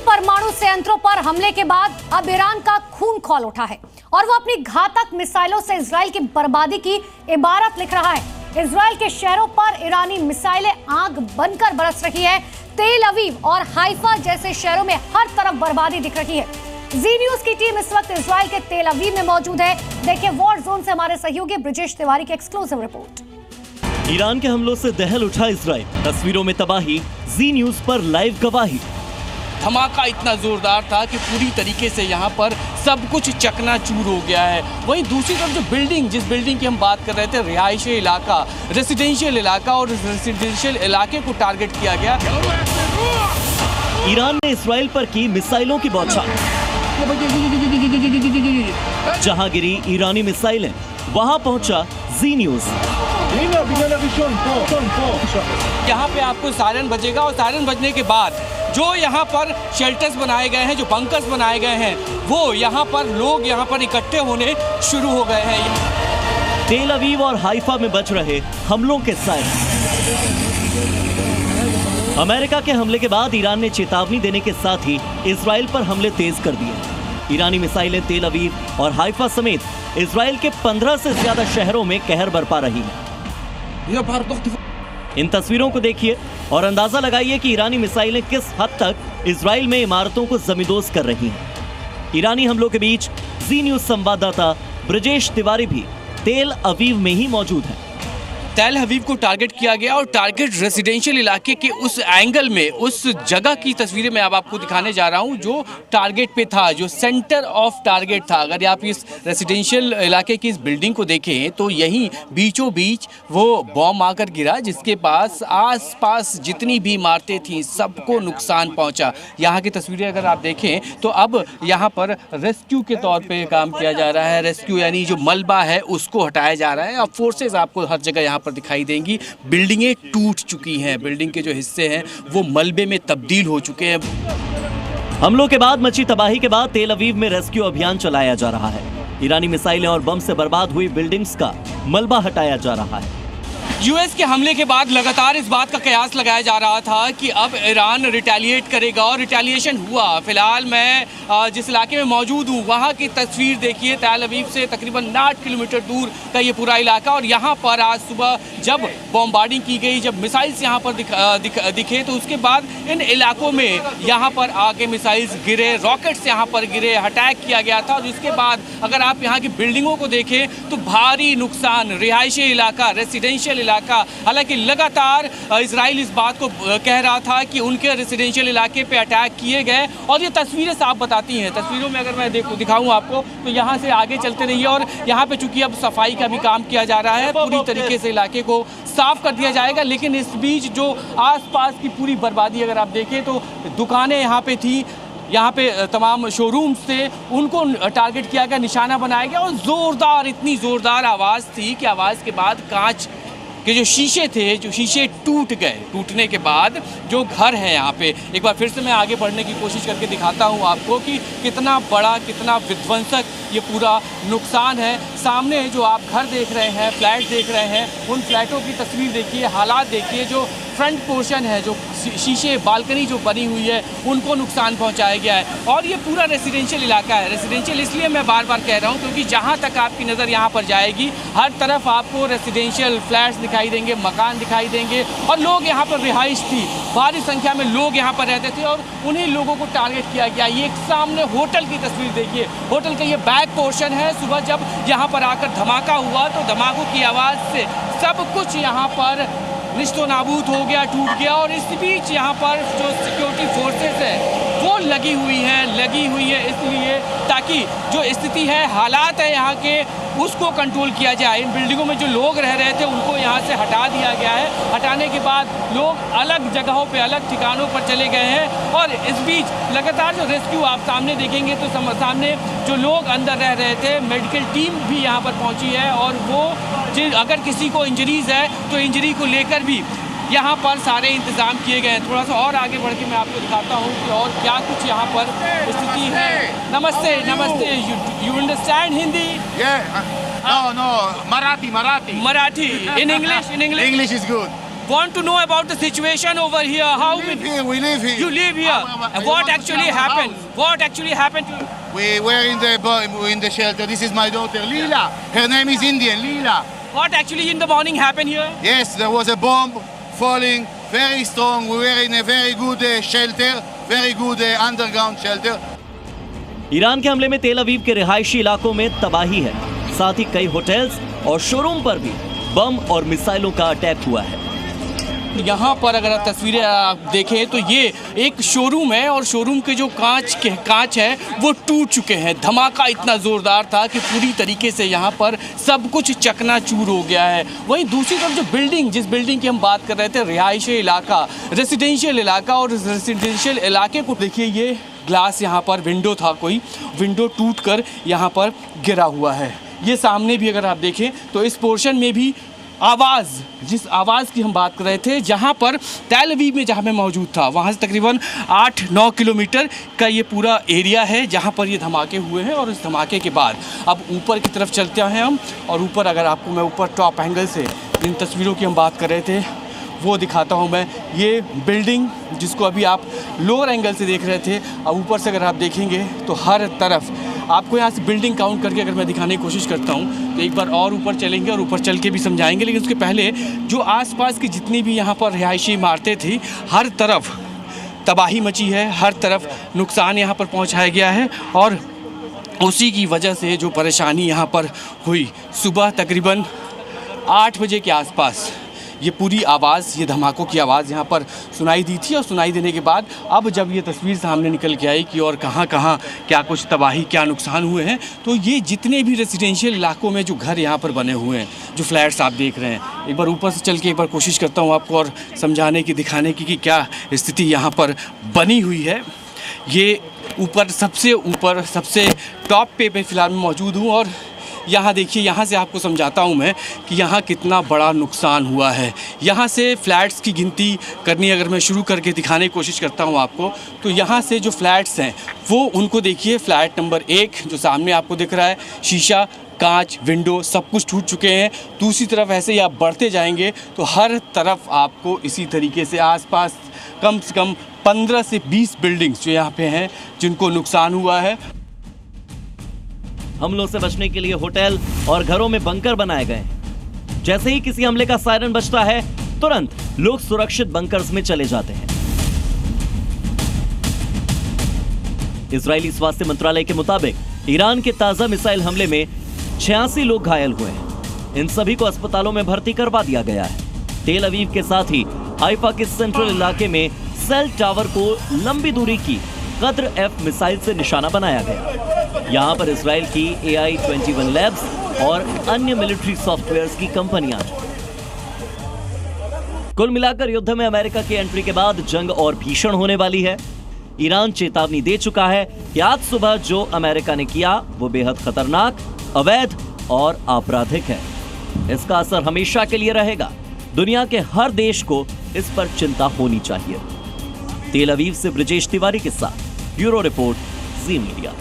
परमाणु संयंत्रों पर हमले के बाद अब ईरान का खून खौल उठा है और वो अपनी घातक मिसाइलों से इजराइल की बर्बादी की इबारत लिख रहा है। इजराइल के शहरों पर ईरानी मिसाइलें आग बनकर बरस रही है। तेल अवीव और हाइफा जैसे शहरों में हर तरफ बर्बादी दिख रही है। जी न्यूज की टीम इस वक्त इजराइल के तेल अवीव में मौजूद है। देखिए वॉर जोन से हमारे सहयोगी ब्रिजेश तिवारी की एक्सक्लूसिव रिपोर्ट। ईरान के हमलों से दहल उठा इजराइल, तस्वीरों में तबाही, जी न्यूज पर लाइव गवाही। धमाका इतना जोरदार था कि पूरी तरीके से यहाँ पर सब कुछ चकनाचूर हो गया है। वहीं दूसरी तरफ जो बिल्डिंग, जिस बिल्डिंग की हम बात कर रहे थे, रिहायशी इलाका, रेसिडेंशियल इलाका, और रेसिडेंशियल इलाके को टारगेट किया गया। ईरान ने इजराइल पर की मिसाइलों की बौछार। जहां गिरी ईरानी मिसाइलें, वहां पहुंचा जी न्यूज। यहाँ पे आपको सायरन बजेगा और सायरन बजने के बाद जो यहाँ पर शेल्टर्स बनाए गए हैं, जो बंकर्स बनाए गए हैं, वो यहाँ पर लोग यहाँ पर इकट्ठे होने शुरू हो गए हैं। तेल अवीव और हाइफा में बज रहे हमलों के सायरन। अमेरिका के हमले के बाद ईरान ने चेतावनी देने के साथ ही इजराइल पर हमले तेज कर दिए। ईरानी मिसाइलें तेल अवीव और हाइफा समेत इजराइल के 15 से ज्यादा शहरों में कहर बरपा रही हैं। इन तस्वीरों को देखिए और अंदाजा लगाइए कि ईरानी मिसाइलें किस हद तक इजराइल में इमारतों को जमींदोज कर रही हैं। ईरानी हमलों के बीच जी न्यूज संवाददाता ब्रिजेश तिवारी भी तेल अवीव में ही मौजूद है। तेल अवीव को टारगेट किया गया और टारगेट रेसिडेंशियल इलाके के उस एंगल में, उस जगह की तस्वीरें मैं अब आपको दिखाने जा रहा हूं जो टारगेट पे था, जो सेंटर ऑफ टारगेट था। अगर आप इस रेसिडेंशियल इलाके की इस बिल्डिंग को देखें तो यहीं बीचों बीच वो बॉम्ब आकर गिरा, जिसके पास आसपास जितनी भी इमारतें थीं सबको नुकसान पहुंचा। यहाँ की तस्वीरें अगर आप देखें तो अब यहाँ पर रेस्क्यू के तौर पर काम किया जा रहा है। रेस्क्यू यानी जो मलबा है उसको हटाया जा रहा है। अब फोर्सेज आपको हर जगह यहाँ पर दिखाई देंगी। बिल्डिंगें टूट चुकी हैं, बिल्डिंग के जो हिस्से हैं वो मलबे में तब्दील हो चुके हैं। हमलों के बाद मची तबाही के बाद तेल अवीव में रेस्क्यू अभियान चलाया जा रहा है। ईरानी मिसाइलें और बम से बर्बाद हुई बिल्डिंग्स का मलबा हटाया जा रहा है। यूएस के हमले के बाद लगातार इस बात का कयास लगाया जा रहा था कि अब ईरान रिटेलिएट करेगा और रिटेलिएशन हुआ। फिलहाल मैं जिस इलाके में मौजूद हूँ वहाँ की तस्वीर देखिए। तेल अवीव से तकरीबन 8 किलोमीटर दूर का ये पूरा इलाका, और यहाँ पर आज सुबह जब बॉम्बार्डिंग की गई, जब मिसाइल्स यहाँ पर दिखे तो उसके बाद इन इलाकों में यहाँ पर आके मिसाइल्स गिरे, रॉकेट्स यहाँ पर गिरे, अटैक किया गया था। और इसके बाद अगर आप यहाँ की बिल्डिंगों को देखें तो भारी नुकसान, रिहायशी इलाका, रेसिडेंशियल इलाका। हालांकि लगातार इजराइल इस बात को कह रहा था कि उनके रेसिडेंशियल इलाके पे अटैक किए गए, और ये तस्वीरें साफ बताती हैं। तस्वीरों में अगर मैं दिखाऊं आपको तो यहाँ से आगे चलते रहिए, और यहाँ पे चूंकि अब सफाई का भी काम किया जा रहा है, पूरी तरीके से इलाके को साफ कर दिया जाएगा। लेकिन इस बीच जो आसपास की पूरी बर्बादी अगर आप देखें तो दुकानें यहाँ पे थी, यहाँ पे तमाम शोरूम्स थे, उनको टारगेट किया गया, निशाना बनाया गया, और जोरदार, इतनी जोरदार आवाज़ थी कि आवाज़ के बाद कांच के जो शीशे थे, जो शीशे टूट गए। टूटने के बाद जो घर है यहाँ पे, एक बार फिर से मैं आगे बढ़ने की कोशिश करके दिखाता हूँ आपको कि कितना बड़ा, कितना विध्वंसक ये पूरा नुकसान है। सामने जो आप घर देख रहे हैं, फ्लैट देख रहे हैं, उन फ्लैटों की तस्वीर देखिए, हालात देखिए। जो फ्रंट पोर्शन है, जो शीशे, बालकनी जो बनी हुई है, उनको नुकसान पहुंचाया गया है। और ये पूरा रेसिडेंशियल इलाका है। रेसिडेंशियल इसलिए मैं बार बार कह रहा हूं क्योंकि जहां तक आपकी नज़र यहाँ पर जाएगी, हर तरफ आपको रेसिडेंशियल फ्लैट्स दिखाई देंगे, मकान दिखाई देंगे, और लोग यहाँ पर रिहाइश थी, भारी संख्या में लोग यहाँ पर रहते थे, और उन्हीं लोगों को टारगेट किया गया। ये सामने होटल की तस्वीर देखिए, होटल का ये बैक पोर्शन है। सुबह जब यहाँ पर आकर धमाका हुआ तो धमाकों की आवाज़ से सब कुछ यहाँ पर निस्तो नाबूद हो गया, टूट गया। और इस बीच यहाँ पर जो सिक्योरिटी फोर्सेस है वो लगी हुई है इसलिए ताकि जो स्थिति है, हालात है यहाँ के, उसको कंट्रोल किया जाए। इन बिल्डिंगों में जो लोग रह रहे थे उनको यहाँ से हटा दिया गया है। हटाने के बाद लोग अलग जगहों पे, अलग ठिकानों पर चले गए हैं। और इस बीच लगातार जो रेस्क्यू आप सामने देखेंगे तो सामने जो लोग अंदर रह रहे थे, मेडिकल टीम भी यहाँ पर पहुँची है, और वो अगर किसी को इंजरीज है तो इंजरी को लेकर भी यहाँ पर सारे इंतजाम किए गए हैं। थोड़ा सा और आगे बढ़ के मैं आपको दिखाता हूँ कि और क्या कुछ यहाँ पर स्थिति है। नमस्ते, नमस्ते। You understand Hindi? No, Marathi. Marathi. In English? English is good. want to know about the situation over here. How We live here. you live here? And what actually happened? What actually happened to you? We were in the shelter. This is my daughter, Leela. Her name is Indian, Leela. What actually in the morning happened here? Yes, there was a bomb falling, very strong. We were in a very good shelter, very good underground shelter. Iran के हमले में तेल अवीव के रिहायशी इलाकों में तबाही है। साथ ही कई होटल्स और शोरूम पर भी बम और मिसाइलों का अटैक हुआ है। यहाँ पर अगर आप तस्वीरें आप देखें तो ये एक शोरूम है और शोरूम के जो कांच है वो टूट चुके हैं। धमाका इतना ज़ोरदार था कि पूरी तरीके से यहाँ पर सब कुछ चकनाचूर हो गया है। वहीं दूसरी तरफ जो जिस बिल्डिंग की हम बात कर रहे थे, रिहायशी इलाका, रेसिडेंशियल इलाका, और रेसिडेंशियल इलाके को देखिए, ये ग्लास यहाँ पर विंडो था, कोई विंडो टूटकर यहाँ पर गिरा हुआ है। ये सामने भी अगर आप देखें तो इस पोर्शन में भी जिस आवाज़ की हम बात कर रहे थे, जहाँ पर तेल अवीव में जहाँ मैं मौजूद था, वहाँ से तकरीबन 8-9 किलोमीटर का ये पूरा एरिया है जहाँ पर ये धमाके हुए हैं। और इस धमाके के बाद अब ऊपर की तरफ चलते हैं हम, और ऊपर अगर आपको मैं ऊपर टॉप एंगल से इन तस्वीरों की हम बात कर रहे थे वो दिखाता हूँ मैं। ये बिल्डिंग जिसको अभी आप लोअर एंगल से देख रहे थे, अब ऊपर से अगर आप देखेंगे तो हर तरफ आपको यहाँ से बिल्डिंग काउंट करके अगर मैं दिखाने की कोशिश करता हूँ तो एक बार और ऊपर चलेंगे और ऊपर चल के भी समझाएंगे। लेकिन उसके पहले जो आसपास की जितनी भी यहाँ पर रिहायशी इमारतें थी, हर तरफ तबाही मची है, हर तरफ नुकसान यहाँ पर पहुँचाया गया है। और उसी की वजह से जो परेशानी यहाँ पर हुई, सुबह तकरीबन 8 बजे के आसपास ये पूरी आवाज़, ये धमाकों की आवाज़ यहाँ पर सुनाई दी थी। और सुनाई देने के बाद अब जब ये तस्वीर सामने निकल के आई कि और कहाँ क्या कुछ तबाही, क्या नुकसान हुए हैं, तो ये जितने भी रेसिडेंशियल इलाकों में जो घर यहाँ पर बने हुए हैं, जो फ्लैट्स आप देख रहे हैं, एक बार ऊपर से चल के एक बार कोशिश करता हूँ आपको और समझाने की, दिखाने की कि क्या स्थिति यहाँ पर बनी हुई है। ये सबसे टॉप पे फ़िलहाल मैं मौजूद हूँ और यहाँ देखिए, यहाँ से आपको समझाता हूँ मैं कि यहाँ कितना बड़ा नुकसान हुआ है। यहाँ से फ्लैट्स की गिनती करनी अगर मैं शुरू करके दिखाने की कोशिश करता हूँ आपको, तो यहाँ से जो फ्लैट्स हैं वो उनको देखिए। फ्लैट नंबर 1 जो सामने आपको दिख रहा है, शीशा, कांच, विंडो सब कुछ टूट चुके हैं। दूसरी तरफ ऐसे ही आप बढ़ते जाएंगे तो हर तरफ आपको इसी तरीके से आसपास कम से कम 15 से 20 बिल्डिंग्स जो यहाँ पे हैं जिनको नुकसान हुआ है। हमलों से बचने के लिए होटल और घरों में बंकर बनाए गए हैं। जैसे ही किसी हमले का सायरन बजता है, तुरंत लोग सुरक्षित बंकर्स में चले जाते हैं। इजरायली स्वास्थ्य मंत्रालय के मुताबिक ईरान के ताजा मिसाइल हमले में 86 लोग घायल हुए हैं। इन सभी को अस्पतालों में भर्ती करवा दिया गया है। तेल अवीव के साथ ही हाइफा के सेंट्रल इलाके में सेल टावर को लंबी दूरी की कद्र F मिसाइल से निशाना बनाया गया। यहाँ पर इजराइल की AI-21 लैब्स और अन्य मिलिट्री सॉफ्टवेयर्स की कंपनियां हैं। कुल मिलाकर युद्ध में अमेरिका की एंट्री के बाद जंग और भीषण होने वाली है। ईरान चेतावनी दे चुका है कि आज सुबह जो अमेरिका ने किया वो बेहद खतरनाक, अवैध और आपराधिक है। इसका असर हमेशा के लिए रहेगा। दुनिया के हर देश को इस पर चिंता होनी चाहिए। तेल अवीव से ब्रिजेश तिवारी के साथ ब्यूरो रिपोर्ट, जी मीडिया।